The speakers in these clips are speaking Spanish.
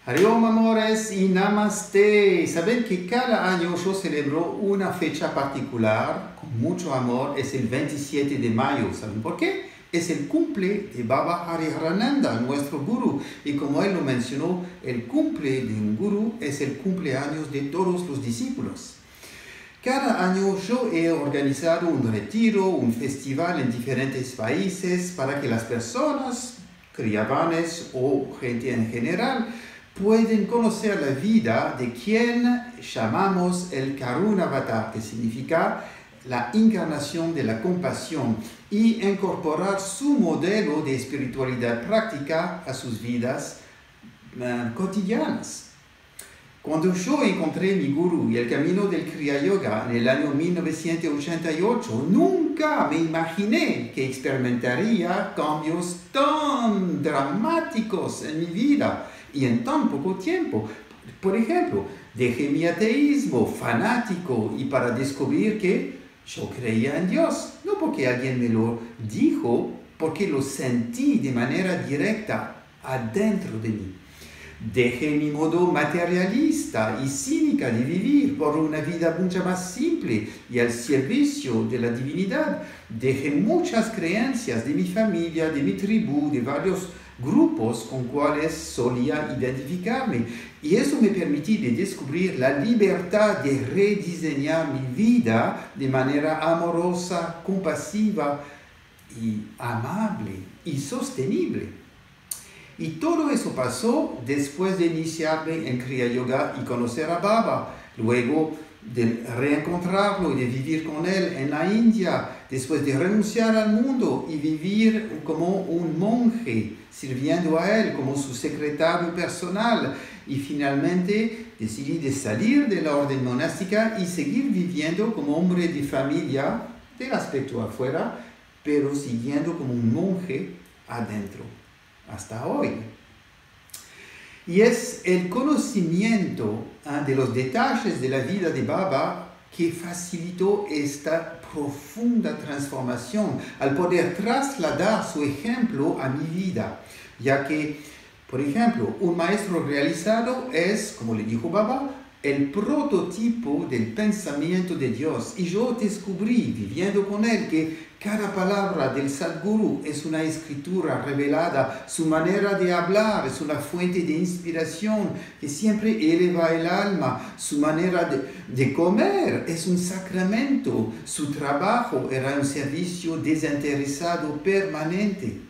Hariom amores y namaste. Saben que cada año yo celebro una fecha particular con mucho amor. Es el 27 de mayo. ¿Saben por qué? Es el cumple de Baba Hariharananda, nuestro gurú. Y como él lo mencionó, el cumple de un gurú es el cumpleaños de todos los discípulos. Cada año yo he organizado un retiro, un festival en diferentes países para que las personas, criyavanes o gente en general, pueden conocer la vida de quien llamamos el Karunavatar, que significa la encarnación de la compasión, y incorporar su modelo de espiritualidad práctica a sus vidas cotidianas. Cuando yo encontré mi gurú y el camino del Kriya Yoga en el año 1988, nunca me imaginé que experimentaría cambios tan dramáticos en mi vida y en tan poco tiempo. Por ejemplo, dejé mi ateísmo fanático y para descubrir que yo creía en Dios, no porque alguien me lo dijo, porque lo sentí de manera directa adentro de mí. Dejé mi modo materialista y cínica de vivir por una vida mucho más simple y al servicio de la divinidad. Dejé muchas creencias de mi familia, de mi tribu, de varios grupos con cuales solía identificarme. Y eso me permitió descubrir la libertad de rediseñar mi vida de manera amorosa, compasiva y amable y sostenible. Y todo eso pasó después de iniciarme en Kriya Yoga y conocer a Baba, luego de reencontrarlo y de vivir con él en la India, después de renunciar al mundo y vivir como un monje, sirviendo a él como su secretario personal. Y finalmente decidí de salir de la orden monástica y seguir viviendo como hombre de familia, del aspecto afuera, pero siguiendo como un monje adentro. Hasta hoy. Y es el conocimiento de los detalles de la vida de Baba que facilitó esta profunda transformación al poder trasladar su ejemplo a mi vida, ya que, por ejemplo, un maestro realizado es, como le dijo Baba, el prototipo del pensamiento de Dios. Y yo descubrí, viviendo con él, que cada palabra del Sadguru es una escritura revelada. Su manera de hablar es una fuente de inspiración que siempre eleva el alma. Su manera de comer es un sacramento. Su trabajo era un servicio desinteresado permanente.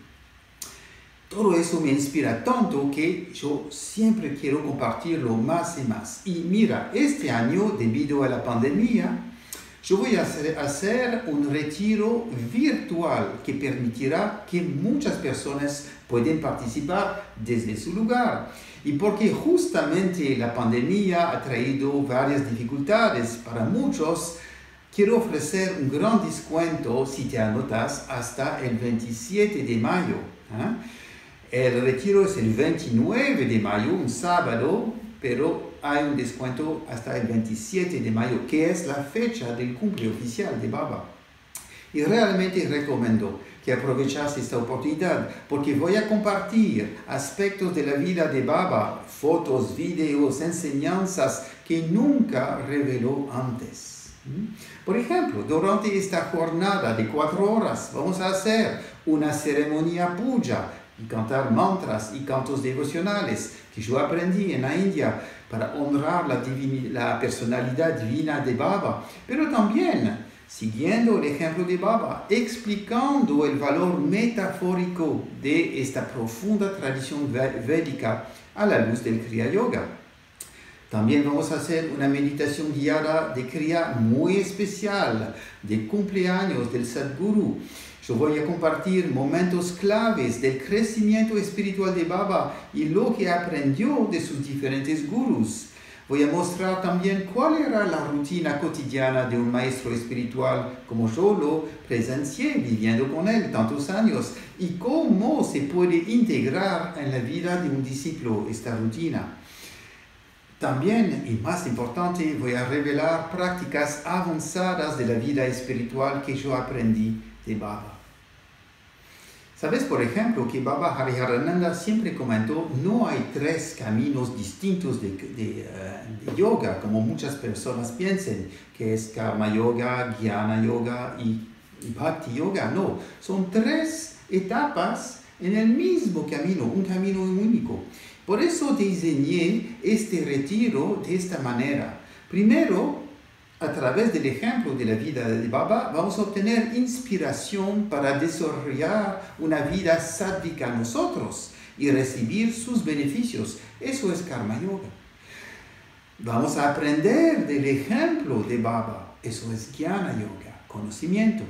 Todo eso me inspira tanto que yo siempre quiero compartirlo más y más. Y mira, este año, debido a la pandemia, yo voy a hacer un retiro virtual que permitirá que muchas personas puedan participar desde su lugar. Y porque justamente la pandemia ha traído varias dificultades para muchos, quiero ofrecer un gran descuento si te anotas hasta el 27 de mayo. El retiro es el 29 de mayo, un sábado, pero hay un descuento hasta el 27 de mayo, que es la fecha del cumple oficial de Baba. Y realmente recomiendo que aproveches esta oportunidad, porque voy a compartir aspectos de la vida de Baba, fotos, videos, enseñanzas que nunca reveló antes. Por ejemplo, durante esta jornada de 4 horas vamos a hacer una ceremonia puja y cantar mantras y cantos devocionales que yo aprendí en la India para honrar la personalidad divina de Baba, pero también siguiendo el ejemplo de Baba, explicando el valor metafórico de esta profunda tradición védica a la luz del Kriya Yoga. También vamos a hacer una meditación guiada de Kriya muy especial, de cumpleaños del Sadguru. Yo voy a compartir momentos claves del crecimiento espiritual de Baba y lo que aprendió de sus diferentes gurús. Voy a mostrar también cuál era la rutina cotidiana de un maestro espiritual, como yo lo presencié viviendo con él tantos años, y cómo se puede integrar en la vida de un discípulo esta rutina. También, y más importante, voy a revelar prácticas avanzadas de la vida espiritual que yo aprendí de Baba. ¿Sabes, por ejemplo, que Baba Hariharananda siempre comentó, no hay 3 caminos distintos de yoga, como muchas personas piensan, que es Karma Yoga, Jnana Yoga y Bhakti Yoga? No, son 3 etapas en el mismo camino, un camino único. Por eso diseñé este retiro de esta manera. Primero, a través del ejemplo de la vida de Baba, vamos a obtener inspiración para desarrollar una vida sádvica nosotros y recibir sus beneficios. Eso es Karma Yoga. Vamos a aprender del ejemplo de Baba. Eso es Jnana Yoga, conocimiento.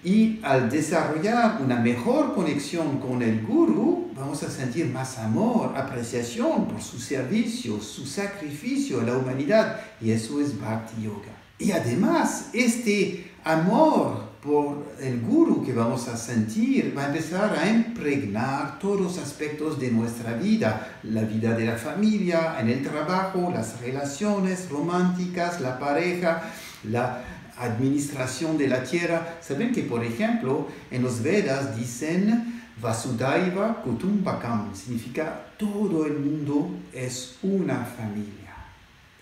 Y al desarrollar una mejor conexión con el Guru, vamos a sentir más amor, apreciación por su servicio, su sacrificio a la humanidad. Y eso es Bhakti Yoga. Y además, este amor por el Guru que vamos a sentir va a empezar a impregnar todos los aspectos de nuestra vida. La vida de la familia, en el trabajo, las relaciones románticas, la pareja, la administración de la tierra. Saben que, por ejemplo, en los Vedas dicen Vasudhaiva Kutumbakam, significa todo el mundo es una familia.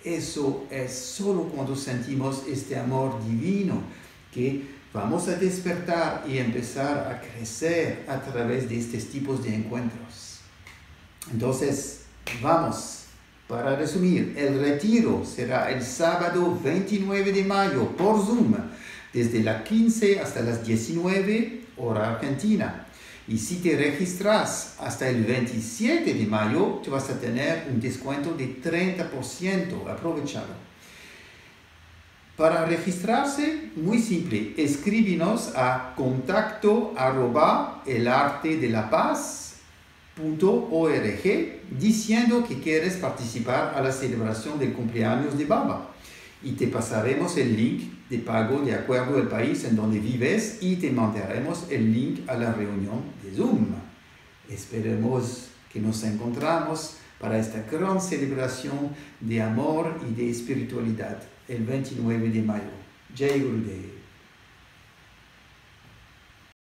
Eso es solo cuando sentimos este amor divino que vamos a despertar y empezar a crecer a través de estos tipos de encuentros. Entonces, vamos. Para resumir, el retiro será el sábado 29 de mayo por Zoom, desde las 15 hasta las 19 hora argentina. Y si te registras hasta el 27 de mayo, te vas a tener un descuento de 30%. Aprovechalo. Para registrarse, muy simple, escríbenos a contacto@elartedelapaz.org diciendo que quieres participar a la celebración del cumpleaños de Baba. Y te pasaremos el link de pago de acuerdo al país en donde vives y te mandaremos el link a la reunión de Zoom. Esperemos que nos encontramos para esta gran celebración de amor y de espiritualidad el 29 de mayo. Jai Gurudev.